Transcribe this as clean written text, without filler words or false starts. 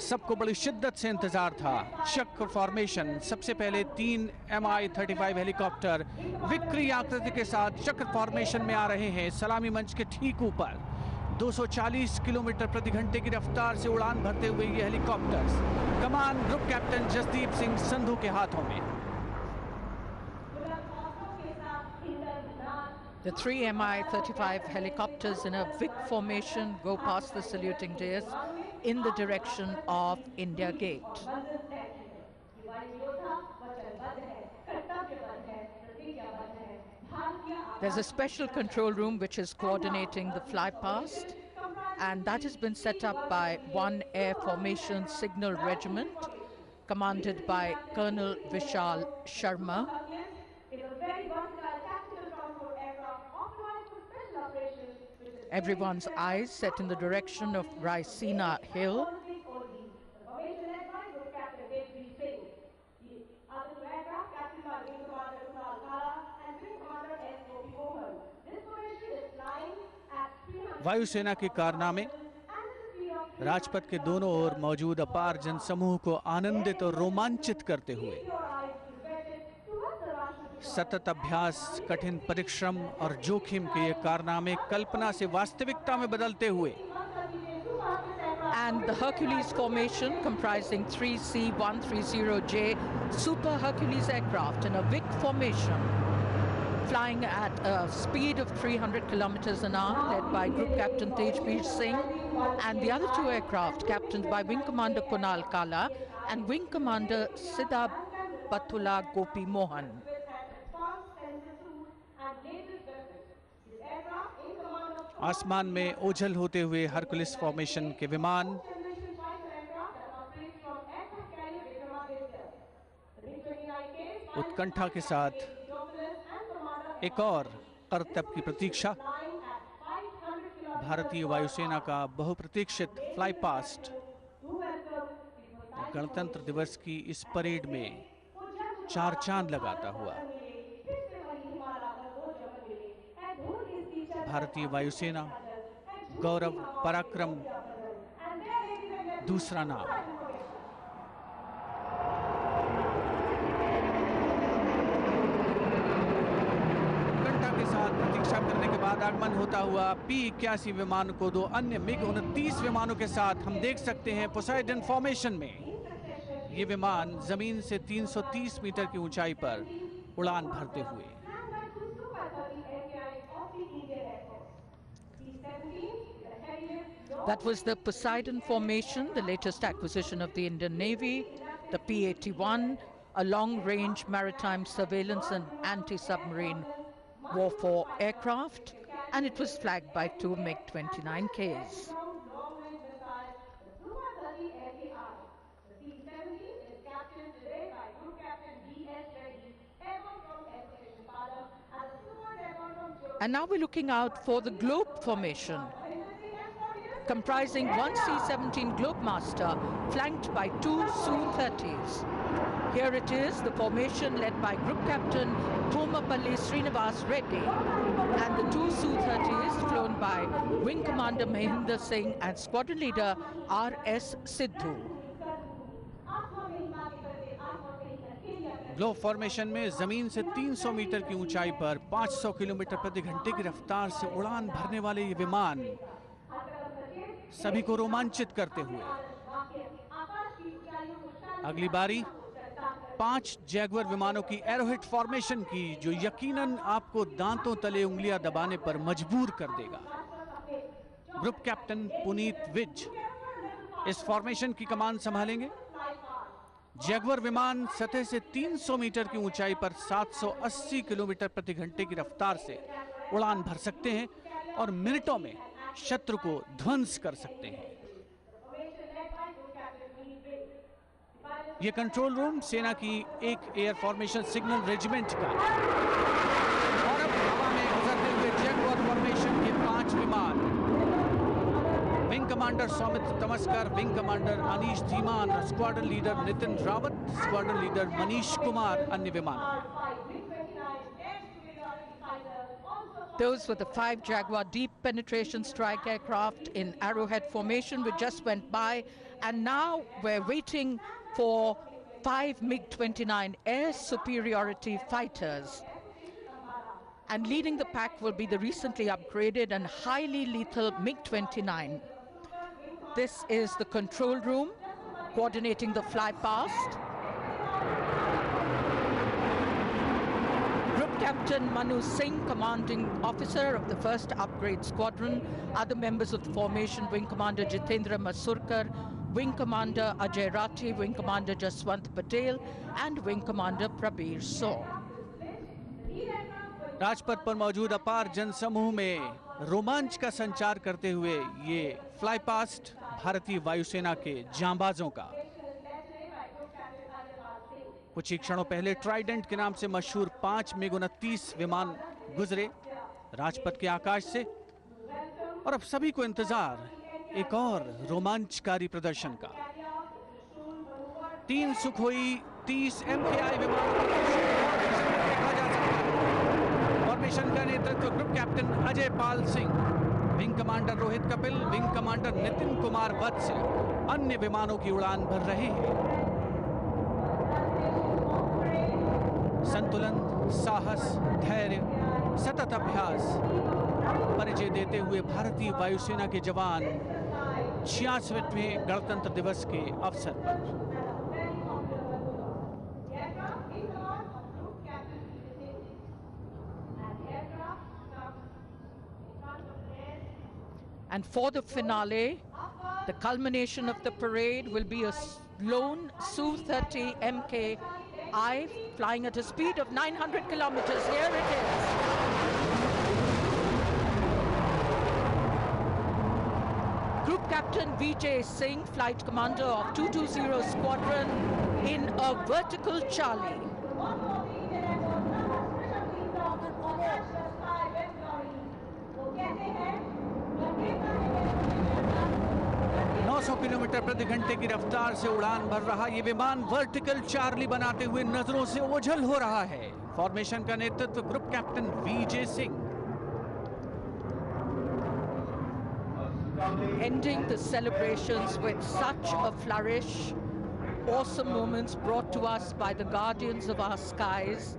सबको बड़ी शिद्दत से इंतजार था। चक्र फॉर्मेशन, सबसे पहले 3 Mi-35 हेलीकॉप्टर विक्री आकृति के साथ चक्र फॉर्मेशन में आ रहे हैं। सलामी मंच के ठीक ऊपर 240 किलोमीटर प्रति घंटे की रफ्तार से उड़ान भरते हुए ये हेलीकॉप्टर्स कमान ग्रुप कैप्टन जसदीप सिंह संधू के हाथों में। The 3 Mi-35 helicopters in a Vic formation go past the saluting dais in the direction of India Gate. There's a special control room which is coordinating the fly past, and that has been set up by 1 Air Formation Signal Regiment, commanded by Colonel Vishal Sharma. Everyone's eyes set in the direction of Raisina Hill. वायुसेना के कारनामे राजपथ के दोनों ओर मौजूद अपार जनसमूह को आनंदित और रोमांचित करते हुए सतत अभ्यास, कठिन परिश्रम और जोखिम के ये कारनामे कल्पना से वास्तविकता में बदलते हुए। And the Hercules formation, comprising 3 C-130J Super Hercules aircraft in a Vic formation, flying at a speed of 300 kilometers an hour, led by Group Captain Tejbir Singh, and the other 2 aircraft captained by Wing Commander Kunal Kala and Wing Commander Siddha Batula Gopi Mohan. आसमान में ओझल होते हुए Hercules formation के विमान उत्कंठा के साथ एक और करतब की प्रतीक्षा। भारतीय वायुसेना का बहुप्रतीक्षित फ्लाई पास्ट गणतंत्र दिवस की इस परेड में 4 चांद लगाता हुआ। भारतीय वायुसेना गौरव पराक्रम दूसरा नाम। घंटा के साथ प्रतीक्षा करने के बाद आगमन होता हुआ P-81 विमान को 2 अन्य MiG-29 विमानों के साथ हम देख सकते हैं पोसाइडन फॉर्मेशन में। ये विमान जमीन से 330 मीटर की ऊंचाई पर उड़ान भरते हुए। That was the Poseidon formation, the latest acquisition of the Indian Navy, the P-81, a long-range maritime surveillance and anti-submarine warfare aircraft, and it was flagged by 2 MiG-29Ks. And now we're looking out for the Globe formation, comprising 1 C-17 Globemaster flanked by 2 Su-30s. Here it is, the formation led by Group Captain Thomapalli Srinivas Reddy, and the 2 Su-30s flown by Wing Commander Mahinder Singh and Squadron Leader R.S. Sidhu. Globe formation में जमीन से 300 metre की ऊंचाई पर 500 kilometre प्रति घंटे की रफ्तार से उड़ान भरने वाले ये विमान सभी को रोमांचित करते हुए अगली बारी 5 जैगुआर विमानों की एरोहिट फॉर्मेशन की, जो यकीनन आपको दांतों तले उंगलियां दबाने पर मजबूर कर देगा। ग्रुप कैप्टन पुनीत विज इस फॉर्मेशन की कमान संभालेंगे। जैगुआर विमान सतह से 300 मीटर की ऊंचाई पर 780 किलोमीटर प्रति घंटे की रफ्तार से उड़ान भर सकते हैं और मिनटों में शत्रु को ध्वंस कर सकते हैं। यह कंट्रोल रूम सेना की एक एयर फॉर्मेशन सिग्नल रेजिमेंट का और अब हवा में गुजरते हुए जैगुआर फॉर्मेशन के 5 विमान, wing commander Saumitra Tamaskar, wing commander Anish Dhiman, squadron leader Nitin Rawat, squadron leader Manish Kumar अन्य विमान। Those were the 5 Jaguar deep penetration strike aircraft in Arrowhead formation which just went by, And now we're waiting for 5 MiG-29 air superiority fighters. And leading the pack will be the recently upgraded and highly lethal MiG-29. This is the control room, coordinating the fly past. Group Captain Manu Singh, commanding officer of the 1st Upgrade Squadron, other members of the formation, Wing Commander Jitendra Masurkar, Wing Commander Ajay Rathi, Wing Commander Jaswant Patel, and Wing Commander Prabir Saw. Rajpath पर मौजूद अपार जनसमूह में रोमांच का संचार करते हुए ये फ्लाई पास्ट भारतीय वायुसेना के जांबाजों का। कुछ ही क्षणों पहले ट्राइडेंट के नाम से मशहूर 5 MiG-29 विमान गुजरे राजपथ के आकाश से, और अब सभी को इंतजार एक और रोमांचकारी प्रदर्शन का। 3 सुखोई 30 MKI विमानों को देखा जा सकता है। फॉर्मेशन का नेतृत्व group captain Ajay Pal Singh, wing commander Rohit Kapil, wing commander Nitin Kumar Vats अन्य विमानों की उड़ान भर रहे हैं। संतुलन, साहस, धैर्य, सतत अभ्यास परिचय देते हुए भारतीय वायुसेना के जवान 66वें गणतंत्र दिवस के अवसर पर। And for the finale, the culmination of the parade will be a lone Su-30 MKI flying at a speed of 900 kilometers. Here it is. Group Captain Vijay Singh, Flight Commander of 220 Squadron, in a vertical Charlie. 900 kilometre प्रति घंटे की रफ्तार से उड़ान भर रहा ये विमान वर्टिकल चार्ली बनाते हुए नजरों से ओझल हो रहा है। फॉर्मेशन का नेतृत्व group captain Vijay Singh. Ending the celebrations with such a flourish, awesome moments brought to us by the guardians of our skies,